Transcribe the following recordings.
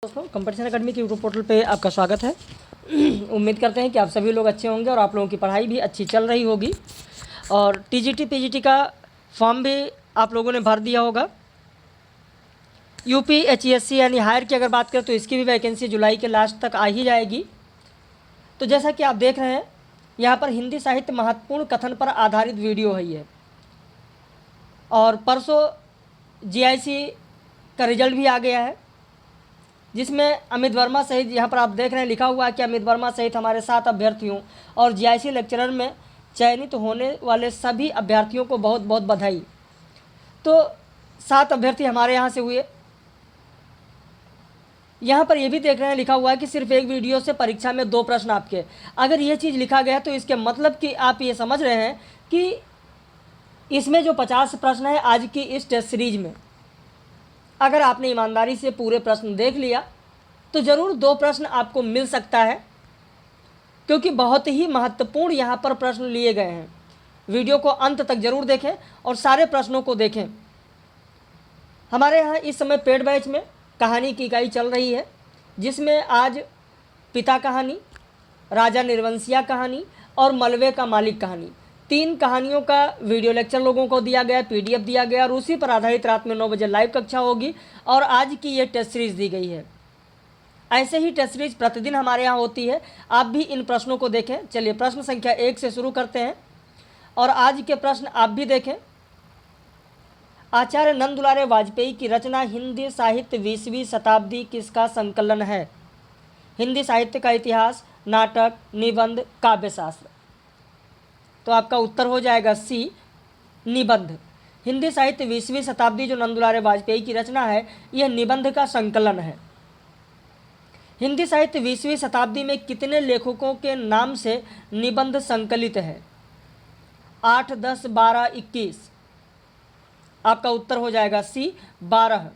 दोस्तों competition academy के YouTube portal पे आपका स्वागत है। उम्मीद करते हैं कि आप सभी लोग अच्छे होंगे और आप लोगों की पढ़ाई भी अच्छी चल रही होगी। और टीजीटी पीजीटी का फॉर्म भी आप लोगों ने भर दिया होगा। यूपी एचईएससी यानी हायर की अगर बात करें तो इसकी भी वैकेंसी जुलाई के लास्ट तक आ ही जाएगी। तो जैसा कि आप देख रहे हैं यहाँ पर हिंदी साहित्य महत्वपूर्ण कथन पर आधारित वीडियो है ये। और परसों जीआईसी का रिजल्ट भी आ गया है, जिसमें अमित वर्मा सहित यहाँ पर आप देख रहे हैं लिखा हुआ है कि अमित वर्मा सहित हमारे 7 अभ्यर्थियों और जीआईसी लेक्चरर में चयनित होने वाले सभी अभ्यर्थियों को बहुत बहुत बधाई। तो 7 अभ्यर्थी हमारे यहाँ से हुए। यहाँ पर ये भी देख रहे हैं लिखा हुआ है कि सिर्फ एक वीडियो से परीक्षा में 2 प्रश्न आपके। अगर ये चीज़ लिखा गया तो इसके मतलब कि आप ये समझ रहे हैं कि इसमें जो 50 प्रश्न है आज की इस टेस्ट सीरीज में, अगर आपने ईमानदारी से पूरे प्रश्न देख लिया तो ज़रूर 2 प्रश्न आपको मिल सकता है, क्योंकि बहुत ही महत्वपूर्ण यहाँ पर प्रश्न लिए गए हैं। वीडियो को अंत तक ज़रूर देखें और सारे प्रश्नों को देखें। हमारे यहाँ इस समय पेड बैच में कहानी की इकाई चल रही है, जिसमें आज पिता कहानी, राजा निर्वंशिया कहानी और मलबे का मालिक कहानी, 3 कहानियों का वीडियो लेक्चर लोगों को दिया गया, पीडीएफ दिया गया और उसी पर आधारित रात में 9 बजे लाइव कक्षा होगी और आज की ये टेस्ट सीरीज़ दी गई है। ऐसे ही टेस्ट सीरीज प्रतिदिन हमारे यहाँ होती है। आप भी इन प्रश्नों को देखें। चलिए प्रश्न संख्या 1 से शुरू करते हैं और आज के प्रश्न आप भी देखें। आचार्य नंद दुलारे वाजपेयी की रचना हिंदी साहित्य 20वीं शताब्दी किसका संकलन है? हिंदी साहित्य का इतिहास, नाटक, निबंध, काव्यशास्त्र। तो आपका उत्तर हो जाएगा सी, निबंध। हिंदी साहित्य 20वीं शताब्दी जो नंद दुलारे वाजपेयी की रचना है, यह निबंध का संकलन है। हिंदी साहित्य 20वीं शताब्दी में कितने लेखकों के नाम से निबंध संकलित है? 8, 10, 12, 21। आपका उत्तर हो जाएगा सी, 12।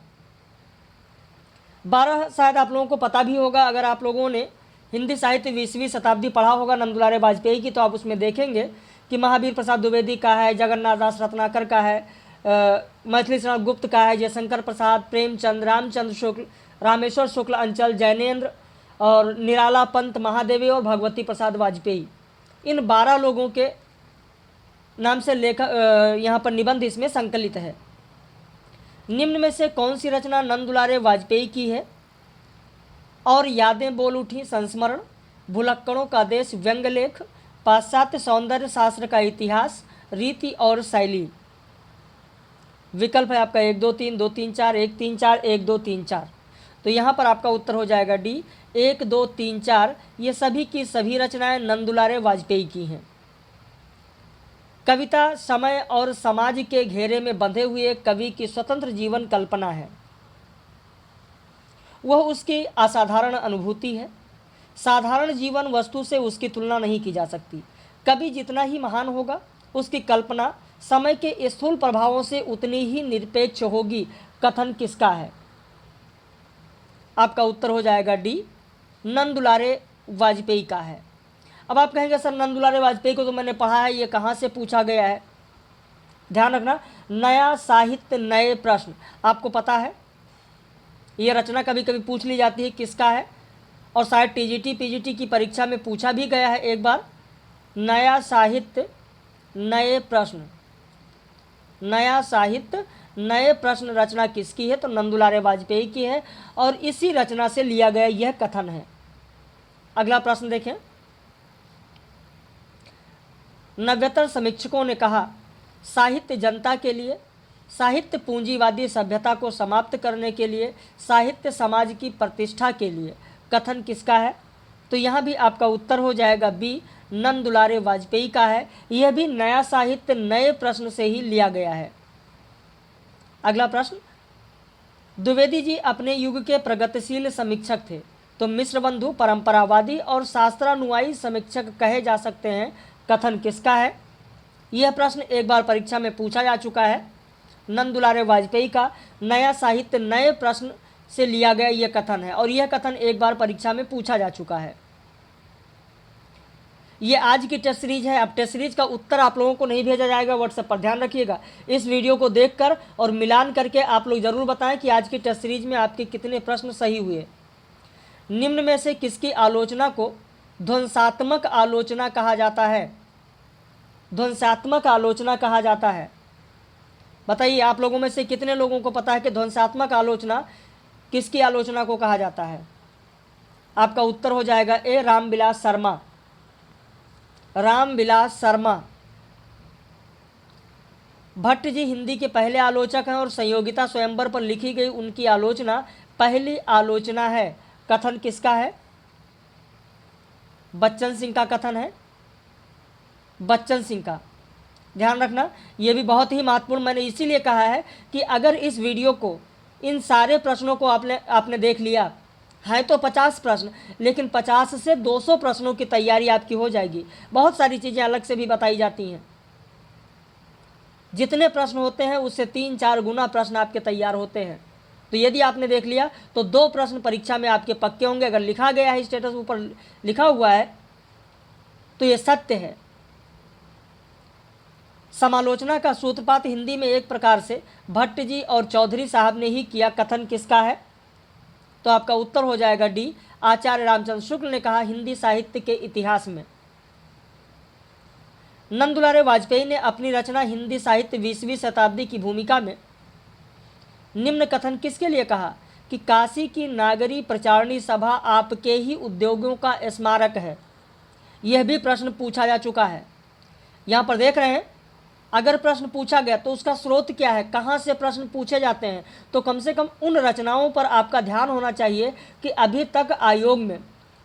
12 शायद आप लोगों को पता भी होगा। अगर आप लोगों ने हिंदी साहित्य 20वीं शताब्दी पढ़ा होगा नंद दुलारे वाजपेयी की, तो आप उसमें देखेंगे कि महावीर प्रसाद द्विवेदी का है, जगन्नाथ दास रत्नाकर का है, मैथिली शरण गुप्त का है, जयशंकर प्रसाद, प्रेमचंद, रामचंद्र शुक्ल, रामेश्वर शुक्ल अंचल, जैनेन्द्र और निराला पंत महादेवी और भगवती प्रसाद वाजपेयी। इन 12 लोगों के नाम से यहाँ पर निबंध इसमें संकलित है। निम्न में से कौन सी रचना नंद दुलारे वाजपेयी की है? और यादें बोल उठी, संस्मरण, भुलक्कड़ों का देश, व्यंग्य लेख, पाश्चात्य सौंदर्य शास्त्र का इतिहास, रीति और शैली। विकल्प है आपका 1, 2, 3, 2, 3, 4, 1, 3, 4, 1, 2, 3, 4। तो यहाँ पर आपका उत्तर हो जाएगा डी, 1, 2, 3, 4। ये सभी की सभी रचनाएं नंद दुलारे वाजपेयी की हैं। कविता समय और समाज के घेरे में बंधे हुए कवि की स्वतंत्र जीवन कल्पना है। वह उसकी असाधारण अनुभूति है। साधारण जीवन वस्तु से उसकी तुलना नहीं की जा सकती। कवि जितना ही महान होगा, उसकी कल्पना समय के स्थूल प्रभावों से उतनी ही निरपेक्ष होगी। कथन किसका है? आपका उत्तर हो जाएगा डी, नंद दुलारे वाजपेयी का है। अब आप कहेंगे सर नंद दुलारे वाजपेयी को तो मैंने पढ़ा है, ये कहाँ से पूछा गया है? ध्यान रखना, नया साहित्य नए प्रश्न। आपको पता है ये रचना कभी कभी पूछ ली जाती है किसका है, और शायद टीजीटी पीजीटी की परीक्षा में पूछा भी गया है एक बार। नया साहित्य नए प्रश्न, नया साहित्य नए प्रश्न रचना किसकी है? तो नंद दुलारे वाजपेयी की है और इसी रचना से लिया गया यह कथन है। अगला प्रश्न देखें। नव्यतर समीक्षकों ने कहा, साहित्य जनता के लिए, साहित्य पूंजीवादी सभ्यता को समाप्त करने के लिए, साहित्य समाज की प्रतिष्ठा के लिए। कथन किसका है? तो यहाँ भी आपका उत्तर हो जाएगा बी, नंद दुलारे वाजपेयी का है। यह भी नया साहित्य नए प्रश्न से ही लिया गया है। अगला प्रश्न। द्विवेदी जी अपने युग के प्रगतिशील समीक्षक थे, तो मिश्र बंधु परंपरावादी और शास्त्रानुयायी समीक्षक कहे जा सकते हैं। कथन किसका है? यह प्रश्न एक बार परीक्षा में पूछा जा चुका है। नंद दुलारे वाजपेयी का नया साहित्य नए प्रश्न से लिया गया यह कथन है और यह कथन एक बार परीक्षा में पूछा जा चुका है। ये आज की टेस्ट सीरीज है। अब टेस्ट सीरीज का उत्तर आप लोगों को नहीं भेजा जाएगा व्हाट्सएप पर, ध्यान रखिएगा। इस वीडियो को देखकर और मिलान करके आप लोग ज़रूर बताएं कि आज की टेस्ट सीरीज में आपके कितने प्रश्न सही हुए। निम्न में से किसकी आलोचना को ध्वंसात्मक आलोचना कहा जाता है? ध्वंसात्मक आलोचना कहा जाता है। बताइए, आप लोगों में से कितने लोगों को पता है कि ध्वंसात्मक आलोचना किसकी आलोचना को कहा जाता है? आपका उत्तर हो जाएगा ए, रामविलास शर्मा। रामविलास शर्मा। भट्ट जी हिंदी के पहले आलोचक हैं और संयोगिता स्वयंवर पर लिखी गई उनकी आलोचना पहली आलोचना है। कथन किसका है? बच्चन सिंह का कथन है, बच्चन सिंह का। ध्यान रखना, यह भी बहुत ही महत्वपूर्ण, मैंने इसीलिए कहा है कि अगर इस वीडियो को, इन सारे प्रश्नों को आपने देख लिया है तो 50 प्रश्न, लेकिन 50 से 200 प्रश्नों की तैयारी आपकी हो जाएगी। बहुत सारी चीज़ें अलग से भी बताई जाती हैं। जितने प्रश्न होते हैं उससे 3-4 गुना प्रश्न आपके तैयार होते हैं। तो यदि आपने देख लिया तो 2 प्रश्न परीक्षा में आपके पक्के होंगे। अगर लिखा गया है, स्टेटस ऊपर लिखा हुआ है, तो ये सत्य है। समालोचना का सूत्रपात हिंदी में एक प्रकार से भट्ट जी और चौधरी साहब ने ही किया। कथन किसका है? तो आपका उत्तर हो जाएगा डी, आचार्य रामचंद्र शुक्ल ने कहा हिंदी साहित्य के इतिहास में। नंदुलारे वाजपेयी ने अपनी रचना हिंदी साहित्य 20वीं शताब्दी की भूमिका में निम्न कथन किसके लिए कहा कि काशी की नागरी प्रचारणी सभा आपके ही उद्योगों का स्मारक है? यह भी प्रश्न पूछा जा चुका है। यहाँ पर देख रहे हैं, अगर प्रश्न पूछा गया तो उसका स्रोत क्या है, कहाँ से प्रश्न पूछे जाते हैं, तो कम से कम उन रचनाओं पर आपका ध्यान होना चाहिए कि अभी तक आयोग में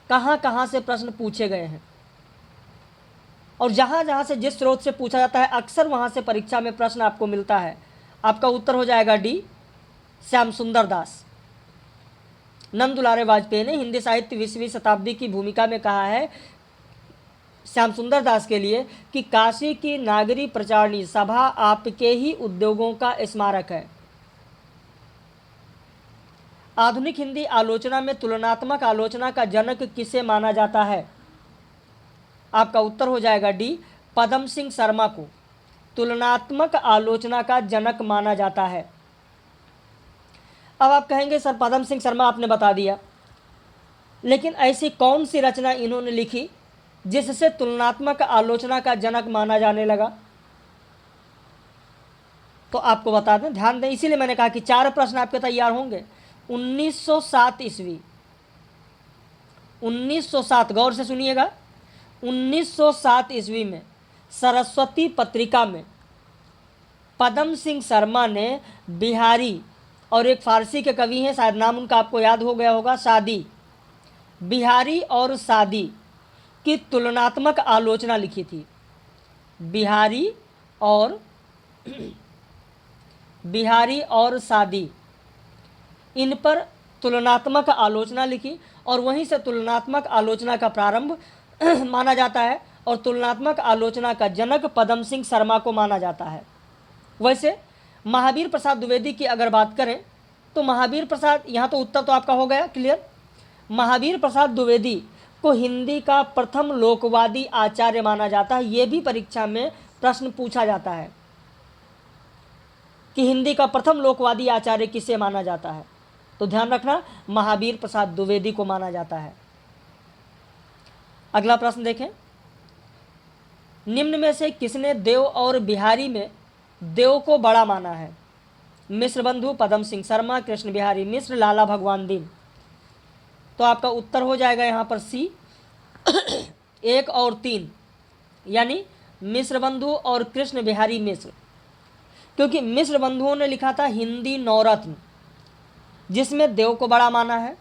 कहाँ कहाँ से प्रश्न पूछे गए हैं, और जहाँ जहाँ से जिस स्रोत से पूछा जाता है अक्सर वहाँ से परीक्षा में प्रश्न आपको मिलता है। आपका उत्तर हो जाएगा डी, श्याम सुंदर दास। नंदुलारे वाजपेयी ने हिंदी साहित्य 20वीं शताब्दी की भूमिका में कहा है श्याम सुंदर दास के लिए कि काशी की नागरी प्रचारणी सभा आपके ही उद्योगों का स्मारक है। आधुनिक हिंदी आलोचना में तुलनात्मक आलोचना का जनक किसे माना जाता है? आपका उत्तर हो जाएगा डी, पदम सिंह शर्मा को तुलनात्मक आलोचना का जनक माना जाता है। अब आप कहेंगे सर पदम सिंह शर्मा आपने बता दिया, लेकिन ऐसी कौन सी रचना इन्होंने लिखी जिससे तुलनात्मक आलोचना का जनक माना जाने लगा? तो आपको बता दें, ध्यान दें, इसीलिए मैंने कहा कि 4 प्रश्न आपके तैयार होंगे। 1907 ईस्वी, 1907, गौर से सुनिएगा, 1907 ईस्वी में सरस्वती पत्रिका में पदम सिंह शर्मा ने बिहारी और एक फारसी के कवि हैं, शायद नाम उनका आपको याद हो गया होगा, सादी, बिहारी और सादी की तुलनात्मक आलोचना लिखी थी। बिहारी और सादी, इन पर तुलनात्मक आलोचना लिखी और वहीं से तुलनात्मक आलोचना का प्रारंभ माना जाता है और तुलनात्मक आलोचना का जनक पदम सिंह शर्मा को माना जाता है। वैसे महावीर प्रसाद द्विवेदी की अगर बात करें तो महावीर प्रसाद, यहाँ तो उत्तर तो आपका हो गया क्लियर। महावीर प्रसाद द्विवेदी को हिंदी का प्रथम लोकवादी आचार्य माना जाता है। ये भी परीक्षा में प्रश्न पूछा जाता है कि हिंदी का प्रथम लोकवादी आचार्य किसे माना जाता है, तो ध्यान रखना महावीर प्रसाद द्विवेदी को माना जाता है। अगला प्रश्न देखें, निम्न में से किसने देव और बिहारी में देव को बड़ा माना है? मिश्र बंधु, पदम सिंह शर्मा, कृष्ण बिहारी मिश्र, लाला भगवान दीन। तो आपका उत्तर हो जाएगा यहाँ पर सी, 1 और 3, यानी मिश्र बंधु और कृष्ण बिहारी मिश्र, क्योंकि मिश्र बंधुओं ने लिखा था हिंदी नवरत्न जिसमें देव को बड़ा माना है।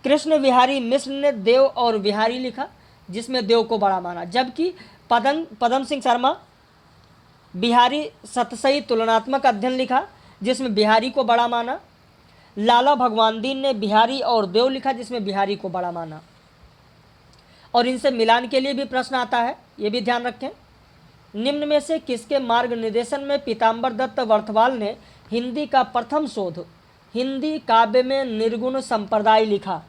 कृष्ण बिहारी मिश्र ने देव और बिहारी लिखा जिसमें देव को बड़ा माना, जबकि पदम सिंह शर्मा बिहारी सतसई तुलनात्मक अध्ययन लिखा जिसमें बिहारी को बड़ा माना। लाला भगवान दीन ने बिहारी और देव लिखा जिसमें बिहारी को बड़ा माना। और इनसे मिलान के लिए भी प्रश्न आता है, ये भी ध्यान रखें। निम्न में से किसके मार्ग निर्देशन में पीताम्बर दत्त वर्थवाल ने हिंदी का प्रथम शोध हिंदी काव्य में निर्गुण संप्रदाय लिखा?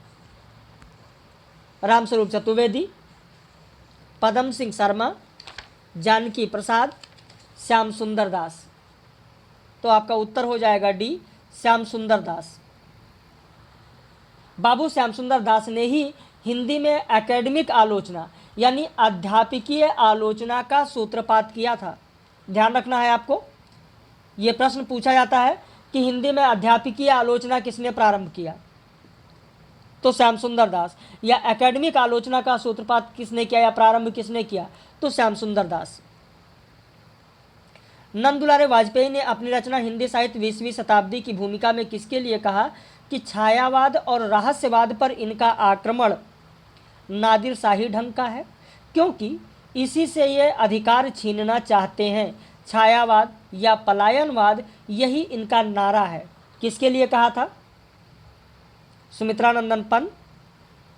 रामस्वरूप चतुर्वेदी, पदम सिंह शर्मा, जानकी प्रसाद, श्याम सुंदर दास। तो आपका उत्तर हो जाएगा डी, श्याम सुंदर दास। बाबू श्याम सुंदर दास ने ही हिंदी में एकेडमिक आलोचना यानी अध्यापकीय आलोचना का सूत्रपात किया था। ध्यान रखना है आपको, ये प्रश्न पूछा जाता है कि हिंदी में अध्यापकीय आलोचना किसने प्रारंभ किया, तो श्याम सुंदर दास। या एकेडमिक आलोचना का सूत्रपात किसने किया या प्रारंभ किसने किया, तो श्याम सुंदर दास। नंद दुलारे वाजपेयी ने अपनी रचना हिंदी साहित्य 20वीं शताब्दी की भूमिका में किसके लिए कहा कि छायावाद और रहस्यवाद पर इनका आक्रमण नादिर शाही ढंग का है, क्योंकि इसी से ये अधिकार छीनना चाहते हैं। छायावाद या पलायनवाद यही इनका नारा है। किसके लिए कहा था? सुमित्रानंदन पंत,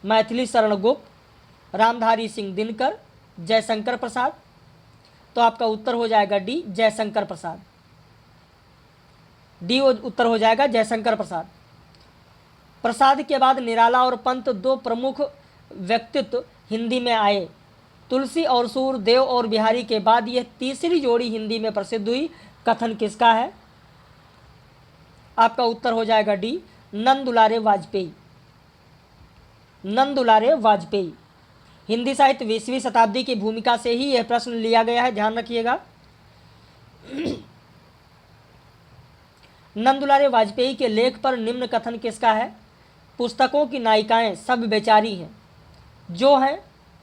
मैथिली शरण गुप्त, रामधारी सिंह दिनकर, जयशंकर प्रसाद। तो आपका उत्तर हो जाएगा डी, जयशंकर प्रसाद। डी उत्तर हो जाएगा जयशंकर प्रसाद। प्रसाद के बाद निराला और पंत दो प्रमुख व्यक्तित्व हिंदी में आए। तुलसी और सूर, देव और बिहारी के बाद यह तीसरी जोड़ी हिंदी में प्रसिद्ध हुई। कथन किसका है? आपका उत्तर हो जाएगा डी, नंद दुलारे वाजपेयी। नंद दुलारे वाजपेयी। हिंदी साहित्य 20वीं शताब्दी की भूमिका से ही यह प्रश्न लिया गया है, ध्यान रखिएगा। नंद दुलारे वाजपेयी के लेख पर निम्न कथन किसका है? पुस्तकों की नायिकाएं सब बेचारी हैं, जो हैं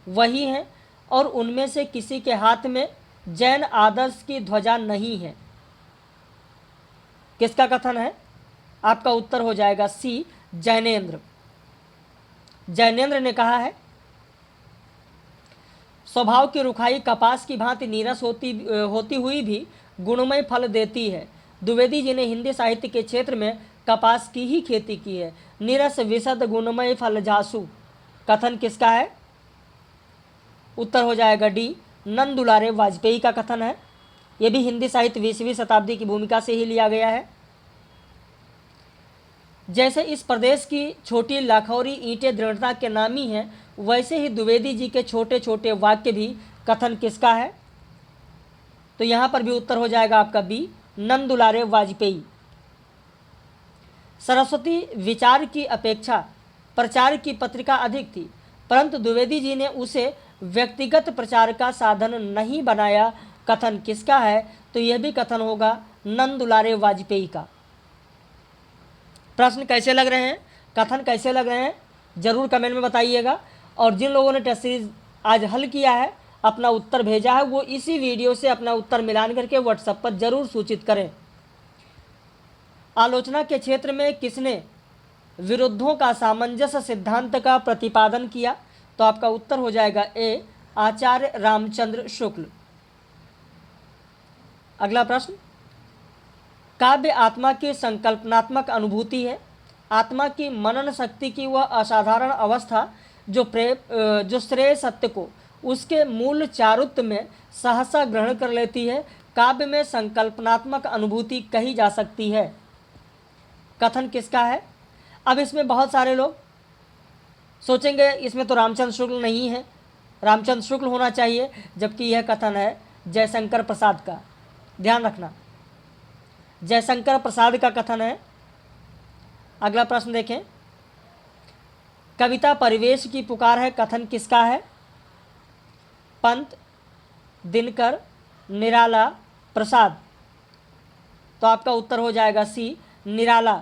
वही हैं, और उनमें से किसी के हाथ में जैन आदर्श की ध्वजा नहीं है। किसका कथन है? आपका उत्तर हो जाएगा सी, जैनेन्द्र। जैनेन्द्र ने कहा है, स्वभाव की रुखाई कपास की भांति नीरस होती हुई भी गुणमय फल देती है। द्विवेदी जी ने हिंदी साहित्य के क्षेत्र में कपास की ही खेती की है। नीरस विशद गुणमय फल जासु। कथन किसका है? उत्तर हो जाएगा डी, नंद दुलारे वाजपेयी का कथन है। यह भी हिंदी साहित्य 20वीं शताब्दी की भूमिका से ही लिया गया है। जैसे इस प्रदेश की छोटी लाखौरी ईंटें दृढ़ता के नामी हैं, वैसे ही द्विवेदी जी के छोटे छोटे वाक्य भी। कथन किसका है? तो यहाँ पर भी उत्तर हो जाएगा आपका बी, नंद दुलारे वाजपेयी। सरस्वती विचार की अपेक्षा प्रचार की पत्रिका अधिक थी, परंतु द्विवेदी जी ने उसे व्यक्तिगत प्रचार का साधन नहीं बनाया। कथन किसका है? तो यह भी कथन होगा नंद दुलारे वाजपेयी का। प्रश्न कैसे लग रहे हैं, कथन कैसे लग रहे हैं, जरूर कमेंट में बताइएगा। और जिन लोगों ने टेस्ट सीरीज आज हल किया है, अपना उत्तर भेजा है, वो इसी वीडियो से अपना उत्तर मिलान करके व्हाट्सएप पर जरूर सूचित करें। आलोचना के क्षेत्र में किसने विरुद्धों का सामंजस्य सिद्धांत का प्रतिपादन किया? तो आपका उत्तर हो जाएगा ए, आचार्य रामचंद्र शुक्ल। अगला प्रश्न, काव्य आत्मा की संकल्पनात्मक अनुभूति है। आत्मा की मनन शक्ति की वह असाधारण अवस्था जो श्रेय सत्य को उसके मूल चारुत्व में सहसा ग्रहण कर लेती है, काव्य में संकल्पनात्मक अनुभूति कही जा सकती है। कथन किसका है? अब इसमें बहुत सारे लोग सोचेंगे इसमें तो रामचंद्र शुक्ल नहीं है, रामचंद्र शुक्ल होना चाहिए, जबकि यह कथन है जयशंकर प्रसाद का। ध्यान रखना, जयशंकर प्रसाद का कथन है। अगला प्रश्न देखें, कविता परिवेश की पुकार है। कथन किसका है? पंत, दिनकर, निराला, प्रसाद। तो आपका उत्तर हो जाएगा सी, निराला।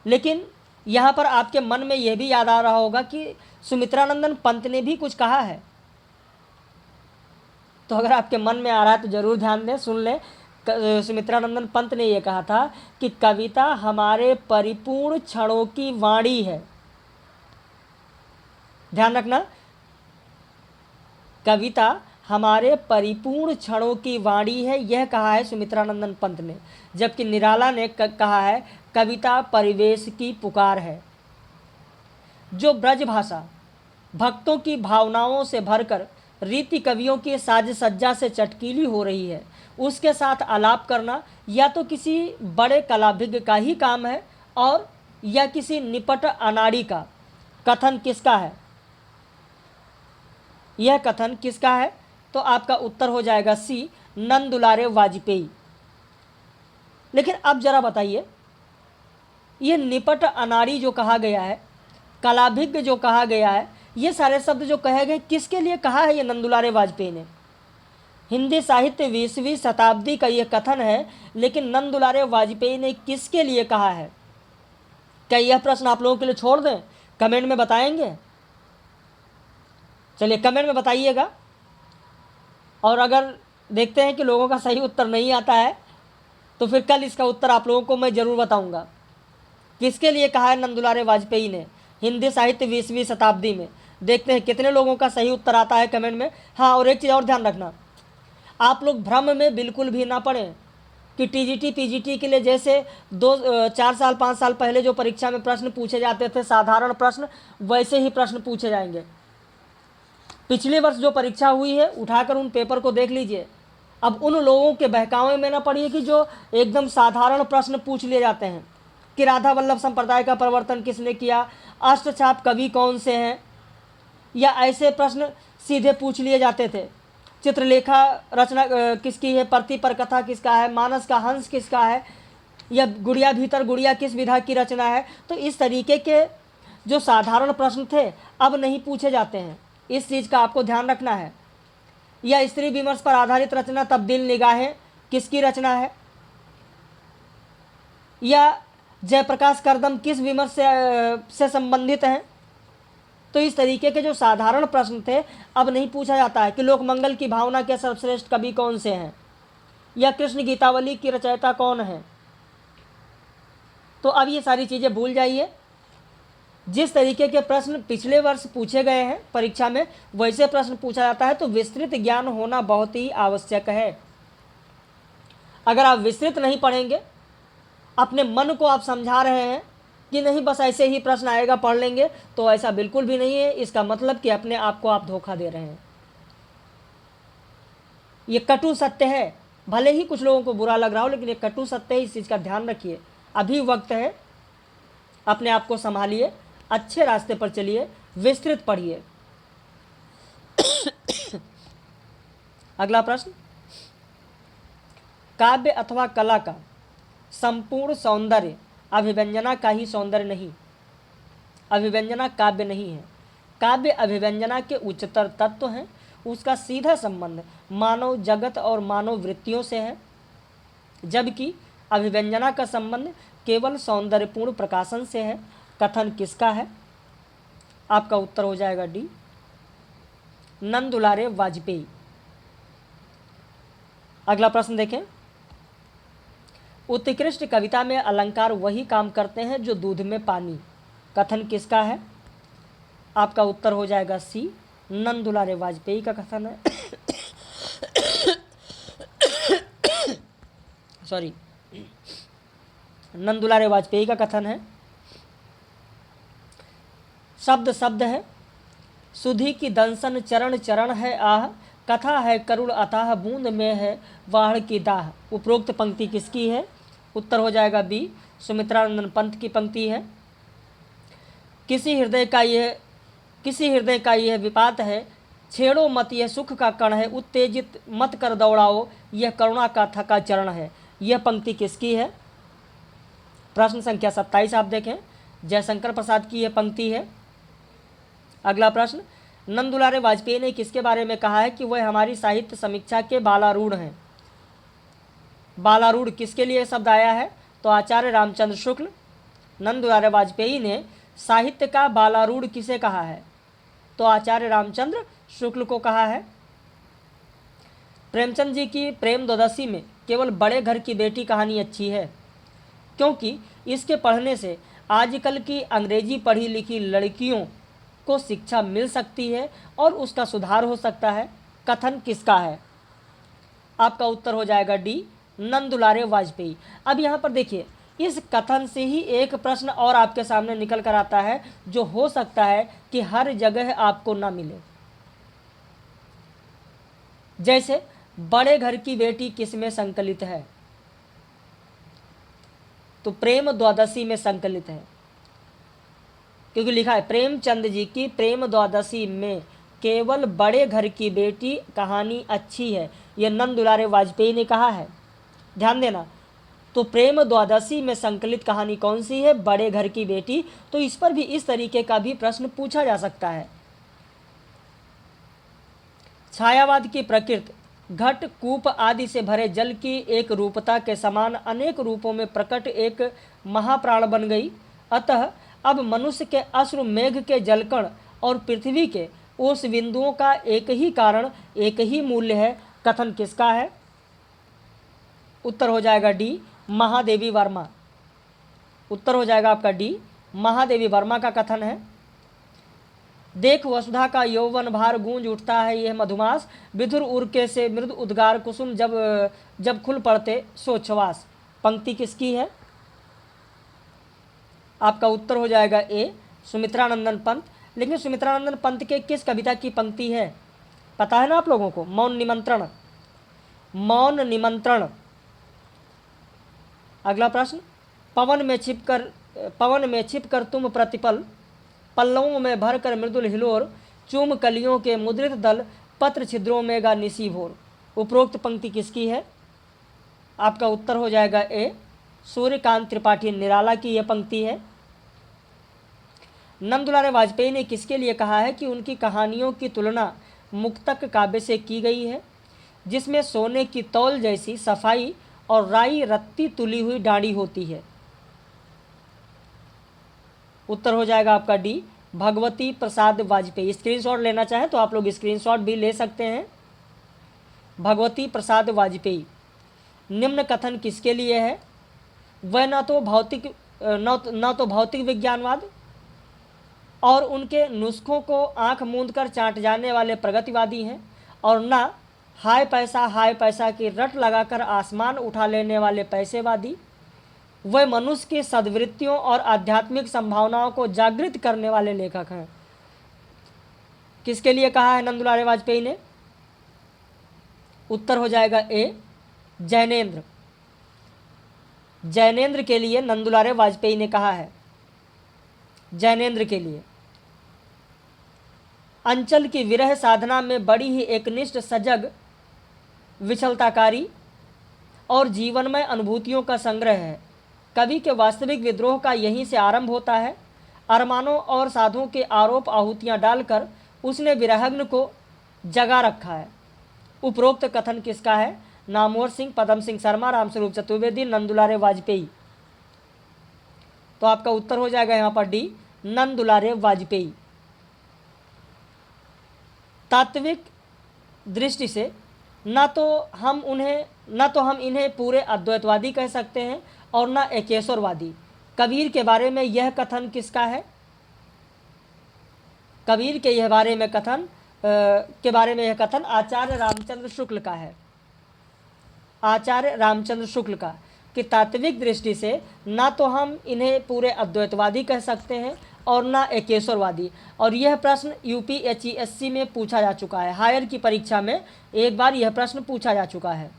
लेकिन यहाँ पर आपके मन में यह भी याद आ रहा होगा कि सुमित्रानंदन पंत ने भी कुछ कहा है। तो अगर आपके मन में आ रहा है तो जरूर ध्यान दें, सुन लें। सुमित्रानंदन पंत ने यह कहा था कि कविता हमारे परिपूर्ण क्षणों की वाणी है। ध्यान रखना, कविता हमारे परिपूर्ण क्षणों की वाणी है, यह कहा है सुमित्रानंदन पंत ने। जबकि निराला ने कहा है कविता परिवेश की पुकार है। जो ब्रज भाषा भक्तों की भावनाओं से भरकर रीति कवियों की साज सज्जा से चटकीली हो रही है, उसके साथ आलाप करना या तो किसी बड़े कलाभिज्ञ का ही काम है और या किसी निपट अनाड़ी का। कथन किसका है? यह कथन किसका है? तो आपका उत्तर हो जाएगा सी, नंद दुलारे वाजपेयी। लेकिन अब जरा बताइए, ये निपट अनाड़ी जो कहा गया है, कलाभिज्ञ जो कहा गया है, ये सारे शब्द जो कहे गए किसके लिए कहा है? ये नंदुलारे वाजपेयी ने। हिंदी साहित्य 20वीं शताब्दी का ये कथन है, लेकिन नंदुलारे वाजपेयी ने किसके लिए कहा है? क्या यह प्रश्न आप लोगों के लिए छोड़ दें? कमेंट में बताएंगे? चलिए कमेंट में बताइएगा। और अगर देखते हैं कि लोगों का सही उत्तर नहीं आता है तो फिर कल इसका उत्तर आप लोगों को मैं ज़रूर बताऊंगा। किसके लिए कहा है नंदुलारे वाजपेयी ने हिंदी साहित्य 20वीं शताब्दी में? देखते हैं कितने लोगों का सही उत्तर आता है कमेंट में। हाँ, और एक चीज़ और ध्यान रखना, आप लोग भ्रम में बिल्कुल भी ना पड़ें कि टीजीटी पीजीटी के लिए जैसे 4 साल 5 साल पहले जो परीक्षा में प्रश्न पूछे जाते थे साधारण प्रश्न, वैसे ही प्रश्न पूछे जाएंगे। पिछले वर्ष जो परीक्षा हुई है उठाकर उन पेपर को देख लीजिए। अब उन लोगों के बहकावे में ना पड़िए कि जो एकदम साधारण प्रश्न पूछ लिए जाते हैं कि राधा वल्लभ संप्रदाय का प्रवर्तन किसने किया, अष्टछाप कवि कौन से हैं, या ऐसे प्रश्न सीधे पूछ लिए जाते थे। चित्रलेखा रचना किसकी है, प्रति पर कथा किसका है, मानस का हंस किसका है, या गुड़िया भीतर गुड़िया किस विधा की रचना है। तो इस तरीके के जो साधारण प्रश्न थे अब नहीं पूछे जाते हैं, इस चीज़ का आपको ध्यान रखना है। या स्त्री विमर्श पर आधारित रचना तब्दील निगाहें किसकी रचना है, या जयप्रकाश करदम किस विमर्श से संबंधित हैं। तो इस तरीके के जो साधारण प्रश्न थे अब नहीं पूछा जाता है कि लोकमंगल की भावना के सर्वश्रेष्ठ कवि कौन से हैं, या कृष्ण गीतावली की रचयिता कौन है। तो अब ये सारी चीज़ें भूल जाइए। जिस तरीके के प्रश्न पिछले वर्ष पूछे गए हैं परीक्षा में वैसे प्रश्न पूछा जाता है। तो विस्तृत ज्ञान होना बहुत ही आवश्यक है। अगर आप विस्तृत नहीं पढ़ेंगे, अपने मन को आप समझा रहे हैं कि नहीं बस ऐसे ही प्रश्न आएगा पढ़ लेंगे, तो ऐसा बिल्कुल भी नहीं है। इसका मतलब कि अपने आप को आप धोखा दे रहे हैं। ये कटु सत्य है, भले ही कुछ लोगों को बुरा लग रहा हो, लेकिन ये कटु सत्य है। इस चीज़ का ध्यान रखिए। अभी वक्त है, अपने आप को संभालिए, अच्छे रास्ते पर चलिए, विस्तृत पढ़िए। अगला प्रश्न, काव्य अथवा कला का संपूर्ण सौंदर्य अभिव्यंजना का ही सौंदर्य नहीं, अभिव्यंजना काव्य नहीं है। काव्य अभिव्यंजना के उच्चतर तत्व हैं। उसका सीधा संबंध मानव जगत और मानव वृत्तियों से है, जबकि अभिव्यंजना का संबंध केवल सौंदर्यपूर्ण प्रकाशन से है। कथन किसका है? आपका उत्तर हो जाएगा डी, नंदुलारे वाजपेयी। अगला प्रश्न देखें, उत्कृष्ट कविता में अलंकार वही काम करते हैं जो दूध में पानी। कथन किसका है? आपका उत्तर हो जाएगा सी, नंदुलारे वाजपेयी का कथन है। सॉरी, नंदुलारे वाजपेयी का कथन है। शब्द शब्द है, सुधी की दंसन चरण चरण है आह, कथा है करुण अताह बूंद में है वाह की दाह। उपरोक्त पंक्ति किसकी है? उत्तर हो जाएगा बी, सुमित्रानंदन पंत की पंक्ति है। किसी हृदय का यह विपात है, छेड़ो मत यह सुख का कण है, उत्तेजित मत कर दौड़ाओ यह करुणा का थका चरण है। यह पंक्ति किसकी है? प्रश्न संख्या 27 आप देखें, जयशंकर प्रसाद की यह पंक्ति है। अगला प्रश्न, नंदुलारे वाजपेयी ने किसके बारे में कहा है कि वह हमारी साहित्य समीक्षा के बालारूढ़ हैं? बालारूढ़ किसके लिए शब्द आया है? तो आचार्य रामचंद्र शुक्ल। नंदुलारे वाजपेयी ने साहित्य का बालारूढ़ किसे कहा है? तो आचार्य रामचंद्र शुक्ल को कहा है। प्रेमचंद जी की प्रेम द्वादशी में केवल बड़े घर की बेटी कहानी अच्छी है, क्योंकि इसके पढ़ने से आजकल की अंग्रेजी पढ़ी लिखी लड़कियों को शिक्षा मिल सकती है और उसका सुधार हो सकता है। कथन किसका है? आपका उत्तर हो जाएगा डी, नंदुलारे वाजपेयी। अब यहाँ पर देखिए, इस कथन से ही एक प्रश्न और आपके सामने निकल कर आता है जो हो सकता है कि हर जगह आपको ना मिले। जैसे बड़े घर की बेटी किस में संकलित है? तो प्रेम द्वादशी में संकलित है, क्योंकि लिखा है प्रेमचंद जी की प्रेम द्वादशी में केवल बड़े घर की बेटी कहानी अच्छी है। यह नंदुलारे वाजपेयी ने कहा है। ध्यान देना, तो प्रेम द्वादशी में संकलित कहानी कौन सी है? बड़े घर की बेटी। तो इस पर भी इस तरीके का भी प्रश्न पूछा जा सकता है। छायावाद की प्रकृति घट, कूप आदि से भरे जल की एक रूपता के समान अनेक रूपों में प्रकट एक महाप्राण बन गई। अतः अब मनुष्य के अश्रु, मेघ के जलकण और पृथ्वी के ओस बिंदुओं का एक ही कारण, एक ही मूल्य है। कथन किसका है? उत्तर हो जाएगा डी, महादेवी वर्मा। उत्तर हो जाएगा आपका डी, महादेवी वर्मा का कथन है। देख वसुधा का यौवन भार, गूंज उठता है यह मधुमास, विधुर उर्के से मृद उद्गार कुसुम, जब जब खुल पड़ते सोच्छवास। पंक्ति किसकी है? आपका उत्तर हो जाएगा ए, सुमित्रानंदन पंत। लेकिन सुमित्रानंदन पंत के किस कविता की पंक्ति है पता है ना आप लोगों को? मौन निमंत्रण। मौन निमंत्रण। अगला प्रश्न, पवन में छिप कर तुम प्रतिपल, पल्लवों में भर कर मृदुल हिलोर, चूम कलियों के मुद्रित दल, पत्र छिद्रों में गा निसी भोर। उपरोक्त पंक्ति किसकी है? आपका उत्तर हो जाएगा ए, सूर्यकांत त्रिपाठी निराला की यह पंक्ति है। नंदुलारे वाजपेयी ने किसके लिए कहा है कि उनकी कहानियों की तुलना मुक्तक काव्य से की गई है, जिसमें सोने की तौल जैसी सफाई और राई रत्ती तुली हुई डांडी होती है? उत्तर हो जाएगा आपका डी, भगवती प्रसाद वाजपेयी। स्क्रीनशॉट लेना चाहें तो आप लोग स्क्रीनशॉट भी ले सकते हैं। भगवती प्रसाद वाजपेयी। निम्न कथन किसके लिए है? वह न तो भौतिक विज्ञानवाद और उनके नुस्खों को आंख मूंद कर चाट जाने वाले प्रगतिवादी हैं, और न हाय पैसा की रट लगाकर आसमान उठा लेने वाले पैसेवादी। वह मनुष्य की सद्वृत्तियों और आध्यात्मिक संभावनाओं को जागृत करने वाले लेखक हैं। किसके लिए कहा है नंदुलारे वाजपेयी ने? उत्तर हो जाएगा ए, जैनेन्द्र। जैनेन्द्र के लिए नंदुलारे वाजपेयी ने कहा है, जैनेन्द्र के लिए। अंचल की विरह साधना में बड़ी ही एकनिष्ठ, सजग, विचलताकारी और जीवनमय अनुभूतियों का संग्रह है। कवि के वास्तविक विद्रोह का यहीं से आरंभ होता है। अरमानों और साधुओं के आरोप आहूतियां डालकर उसने विरहग्न को जगा रखा है। उपरोक्त कथन किसका है? नामवर सिंह, पदम सिंह शर्मा, रामस्वरूप चतुर्वेदी, नंदुलारे वाजपेयी। तो आपका उत्तर हो जाएगा यहाँ पर डी, नंदुलारे वाजपेयी। तात्विक दृष्टि से न तो हम इन्हें पूरे अद्वैतवादी कह सकते हैं और न एकेश्वरवादी। कबीर के बारे में यह कथन किसका है? कबीर के यह बारे में यह कथन आचार्य रामचंद्र शुक्ल का है। आचार्य रामचंद्र शुक्ल का, कि तात्विक दृष्टि से ना तो हम इन्हें पूरे अद्वैतवादी कह सकते हैं और ना एकेश्वरवादी। और यह प्रश्न UPHESC में पूछा जा चुका है। हायर की परीक्षा में एक बार यह प्रश्न पूछा जा चुका है।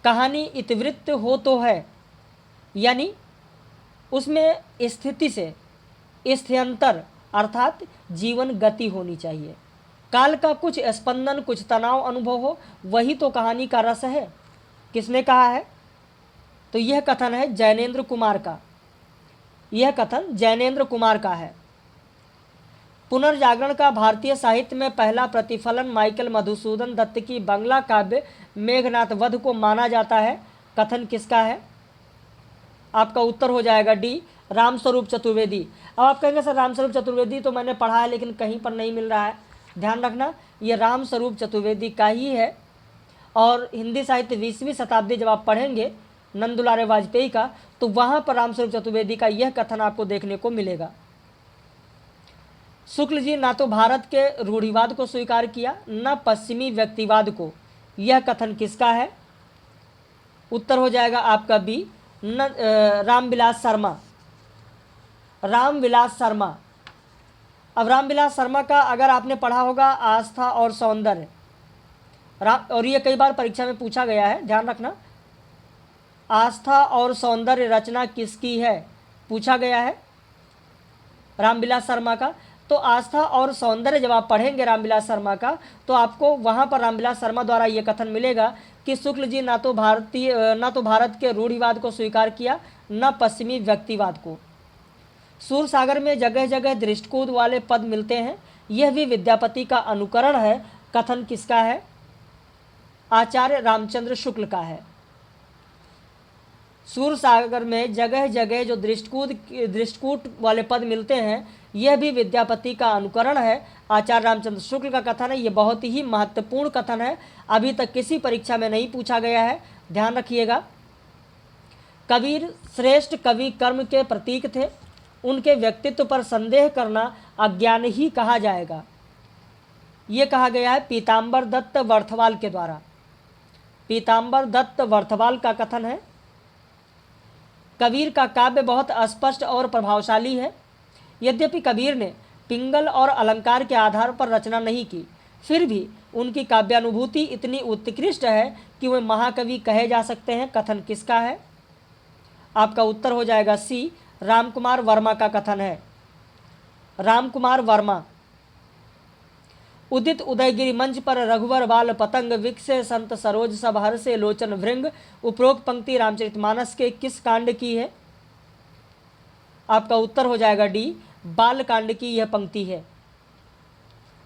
कहानी इतिवृत्त हो तो है, यानी उसमें स्थिति से स्थित्यंतर अर्थात जीवन गति होनी चाहिए। काल का कुछ स्पंदन, कुछ तनाव अनुभव हो, वही तो कहानी का रस है। किसने कहा है? तो यह कथन है जैनेन्द्र कुमार का। यह कथन जैनेन्द्र कुमार का है। पुनर्जागरण का भारतीय साहित्य में पहला प्रतिफलन माइकल मधुसूदन दत्त की बंगला काव्य मेघनाथ वध को माना जाता है। कथन किसका है? आपका उत्तर हो जाएगा डी, रामस्वरूप चतुर्वेदी। अब आप कहेंगे सर रामस्वरूप चतुर्वेदी तो मैंने पढ़ा है लेकिन कहीं पर नहीं मिल रहा है। ध्यान रखना, ये रामस्वरूप चतुर्वेदी का ही है। और हिंदी साहित्य 20वीं शताब्दी जब आप पढ़ेंगे नंदुलारे वाजपेयी का, तो वहाँ पर रामस्वरूप चतुर्वेदी का यह कथन आपको देखने को मिलेगा। शुक्ल जी ना तो भारत के रूढ़िवाद को स्वीकार किया, न पश्चिमी व्यक्तिवाद को। यह कथन किसका है? उत्तर हो जाएगा आपका बी, रामविलास शर्मा। रामविलास शर्मा। अब रामविलास शर्मा का अगर आपने पढ़ा होगा आस्था और सौंदर्य, और ये कई बार परीक्षा में पूछा गया है, ध्यान रखना। आस्था और सौंदर्य रचना किसकी है? पूछा गया है रामविलास शर्मा का। तो आस्था और सौंदर्य जब आप पढ़ेंगे रामविलास शर्मा का, तो आपको वहाँ पर रामविलास शर्मा द्वारा ये कथन मिलेगा कि शुक्ल जी ना तो भारत के रूढ़िवाद को स्वीकार किया, न पश्चिमी व्यक्तिवाद को। सूर सागर में जगह जगह दृष्टिकूट वाले पद मिलते हैं, यह भी विद्यापति का अनुकरण है। कथन किसका है? आचार्य रामचंद्र शुक्ल का है। सूर सागर में जगह जगह जो दृष्टिकूट वाले पद मिलते हैं, यह भी विद्यापति का अनुकरण है। आचार्य रामचंद्र शुक्ल का कथन है। यह बहुत ही महत्वपूर्ण कथन है, अभी तक किसी परीक्षा में नहीं पूछा गया है, ध्यान रखिएगा। कबीर श्रेष्ठ कवि कर्म के प्रतीक थे, उनके व्यक्तित्व पर संदेह करना अज्ञान ही कहा जाएगा। ये कहा गया है पीताम्बर दत्त वर्थवाल के द्वारा। पीताम्बर दत्त वर्थवाल का कथन है। कबीर का काव्य बहुत स्पष्ट और प्रभावशाली है। यद्यपि कबीर ने पिंगल और अलंकार के आधार पर रचना नहीं की, फिर भी उनकी काव्यानुभूति इतनी उत्कृष्ट है कि वे महाकवि कहे जा सकते हैं। कथन किसका है? आपका उत्तर हो जाएगा सी, रामकुमार वर्मा का कथन है। रामकुमार वर्मा। उदित उदयगिरि मंच पर रघुवर बाल पतंग, विकसे संत सरोज सब हर से लोचन भृंग। उपरोक्त पंक्ति रामचरितमानस के किस कांड की है? आपका उत्तर हो जाएगा डी, बाल कांड की यह पंक्ति है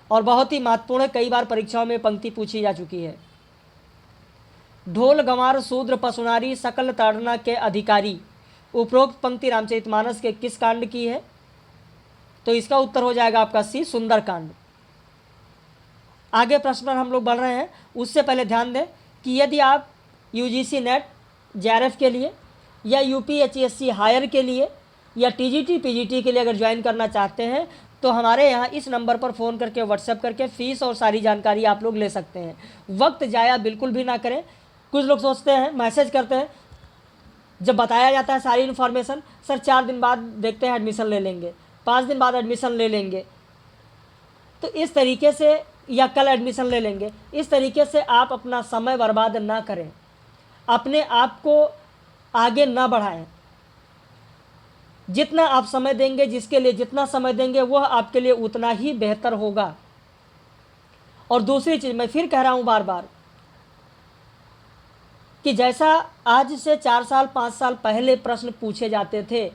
और बहुत ही महत्वपूर्ण है, कई बार परीक्षाओं में पंक्ति पूछी जा चुकी है। ढोल गंवार शूद्र पशुनारी सकल ताड़ना के अधिकारी। उपरोक्त पंक्ति रामचरितमानस के किस कांड की है? तो इसका उत्तर हो जाएगा आपका सी, सुंदर कांड। आगे प्रश्न पर हम लोग बढ़ रहे हैं, उससे पहले ध्यान दें कि यदि आप यूजीसी नेट जेआरएफ के लिए या यूपीएचएससी हायर के लिए या टीजीटी पीजीटी के लिए अगर ज्वाइन करना चाहते हैं तो हमारे यहाँ इस नंबर पर फ़ोन करके व्हाट्सएप करके फ़ीस और सारी जानकारी आप लोग ले सकते हैं। वक्त जाया बिल्कुल भी ना करें। कुछ लोग सोचते हैं, मैसेज करते हैं, जब बताया जाता है सारी इन्फॉर्मेशन, सर 4 दिन बाद देखते हैं एडमिशन ले लेंगे, 5 दिन बाद एडमिशन ले लेंगे, तो इस तरीके से, या कल एडमिशन ले लेंगे, इस तरीके से आप अपना समय बर्बाद ना करें, अपने आप को आगे ना बढ़ाएं। जितना आप समय देंगे, जिसके लिए जितना समय देंगे, वह आपके लिए उतना ही बेहतर होगा। और दूसरी चीज़ मैं फिर कह रहा हूँ बार बार कि जैसा आज से 4 साल 5 साल पहले प्रश्न पूछे जाते थे,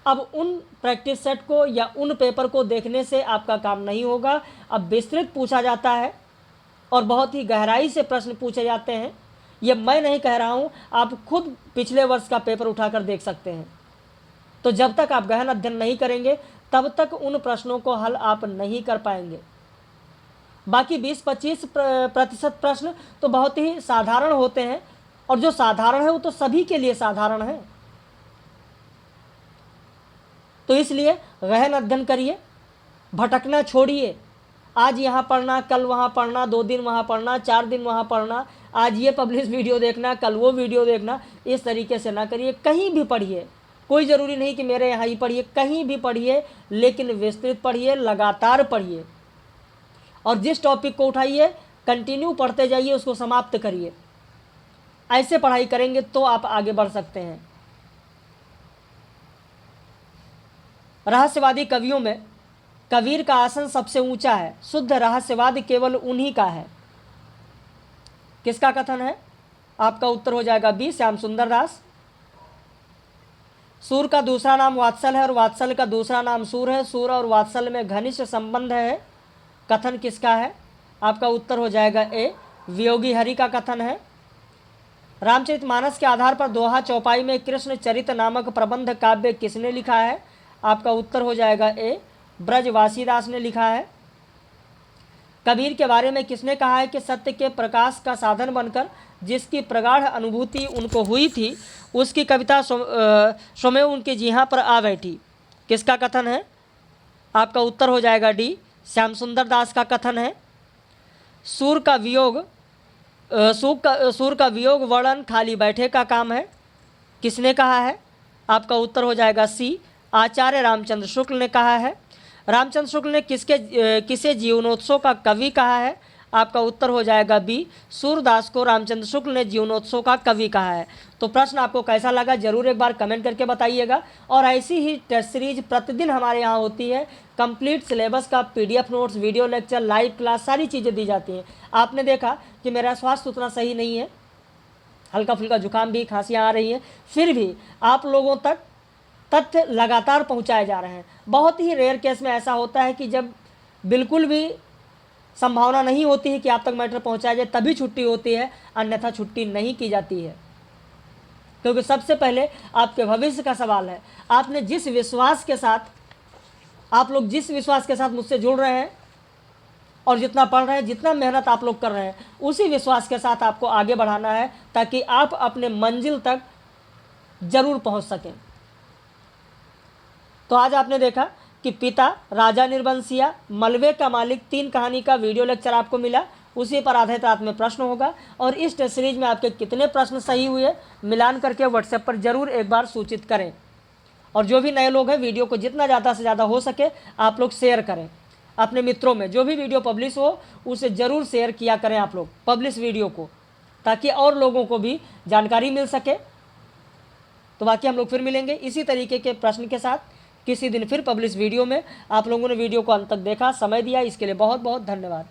अब उन प्रैक्टिस सेट को या उन पेपर को देखने से आपका काम नहीं होगा। अब विस्तृत पूछा जाता है और बहुत ही गहराई से प्रश्न पूछे जाते हैं। ये मैं नहीं कह रहा हूँ, आप खुद पिछले वर्ष का पेपर उठाकर देख सकते हैं। तो जब तक आप गहन अध्ययन नहीं करेंगे तब तक उन प्रश्नों को हल आप नहीं कर पाएंगे। बाकी 20-25% प्रश्न तो बहुत ही साधारण होते हैं, और जो साधारण है वो तो सभी के लिए साधारण है। तो इसलिए गहन अध्ययन करिए, भटकना छोड़िए। आज यहाँ पढ़ना, कल वहाँ पढ़ना, 2 दिन वहाँ पढ़ना, 4 दिन वहाँ पढ़ना, आज ये पब्लिश वीडियो देखना, कल वो वीडियो देखना, इस तरीके से ना करिए। कहीं भी पढ़िए, कोई ज़रूरी नहीं कि मेरे यहाँ ही पढ़िए, कहीं भी पढ़िए, लेकिन विस्तृत पढ़िए, लगातार पढ़िए, और जिस टॉपिक को उठाइए कंटिन्यू पढ़ते जाइए, उसको समाप्त करिए। ऐसे पढ़ाई करेंगे तो आप आगे बढ़ सकते हैं। रहस्यवादी कवियों में कबीर का आसन सबसे ऊंचा है। शुद्ध रहस्यवाद केवल उन्हीं का है। किसका कथन है? आपका उत्तर हो जाएगा बी, श्याम सुंदर दास। सूर का दूसरा नाम वात्सल है और वात्सल का दूसरा नाम सूर है। सूर और वात्सल में घनिष्ठ संबंध है। कथन किसका है? आपका उत्तर हो जाएगा ए, वियोगी हरि का कथन है। रामचरितमानस के आधार पर दोहा चौपाई में कृष्ण चरित नामक प्रबंध काव्य किसने लिखा है? आपका उत्तर हो जाएगा ए, ब्रजवासीदास ने लिखा है। कबीर के बारे में किसने कहा है कि सत्य के प्रकाश का साधन बनकर जिसकी प्रगाढ़ अनुभूति उनको हुई थी, उसकी कविता स्वयं उनके जिह्वा पर आ बैठी? किसका कथन है? आपका उत्तर हो जाएगा डी, श्याम सुंदर दास का कथन है। सूर का वियोग वर्णन खाली बैठे का काम है। किसने कहा है? आपका उत्तर हो जाएगा सी, आचार्य रामचंद्र शुक्ल ने कहा है। रामचंद्र शुक्ल ने किसे जीवनोत्सव का कवि कहा है? आपका उत्तर हो जाएगा बी, सूरदास को रामचंद्र शुक्ल ने जीवनोत्सव का कवि कहा है। तो प्रश्न आपको कैसा लगा जरूर एक बार कमेंट करके बताइएगा। और ऐसी ही टेस्ट सीरीज प्रतिदिन हमारे यहाँ होती है। कंप्लीट सिलेबस का PDF notes, video lecture, live class, सारी चीज़ें दी जाती हैं। आपने देखा कि मेरा स्वास्थ्य उतना सही नहीं है, हल्का फुल्का जुकाम भी, खांसियाँ आ रही हैं, फिर भी आप लोगों तक तथ्य लगातार पहुंचाए जा रहे हैं। बहुत ही रेयर केस में ऐसा होता है कि जब बिल्कुल भी संभावना नहीं होती है कि आप तक मैटर पहुंचाया जाए तभी छुट्टी होती है, अन्यथा छुट्टी नहीं की जाती है। क्योंकि सबसे पहले आपके भविष्य का सवाल है। आपने जिस विश्वास के साथ, आप लोग जिस विश्वास के साथ मुझसे जुड़ रहे हैं और जितना पढ़ रहे हैं, जितना मेहनत आप लोग कर रहे हैं, उसी विश्वास के साथ आपको आगे बढ़ाना है ताकि आप अपने मंजिल तक जरूर पहुंच सकें। तो आज आपने देखा कि पिता, राजा निर्वंशिया, मलबे का मालिक, 3 कहानी का वीडियो लेक्चर आपको मिला। उसी पर आधारित रात में प्रश्न होगा और इस टेस्ट सीरीज में आपके कितने प्रश्न सही हुए मिलान करके व्हाट्सएप पर जरूर एक बार सूचित करें। और जो भी नए लोग हैं, वीडियो को जितना ज़्यादा से ज़्यादा हो सके आप लोग शेयर करें अपने मित्रों में। जो भी वीडियो पब्लिश हो उसे ज़रूर शेयर किया करें आप लोग पब्लिश वीडियो को, ताकि और लोगों को भी जानकारी मिल सके। तो बाकी हम लोग फिर मिलेंगे इसी तरीके के प्रश्न के साथ किसी दिन फिर पब्लिश वीडियो में। आप लोगों ने वीडियो को अंत तक देखा, समय दिया, इसके लिए बहुत बहुत धन्यवाद।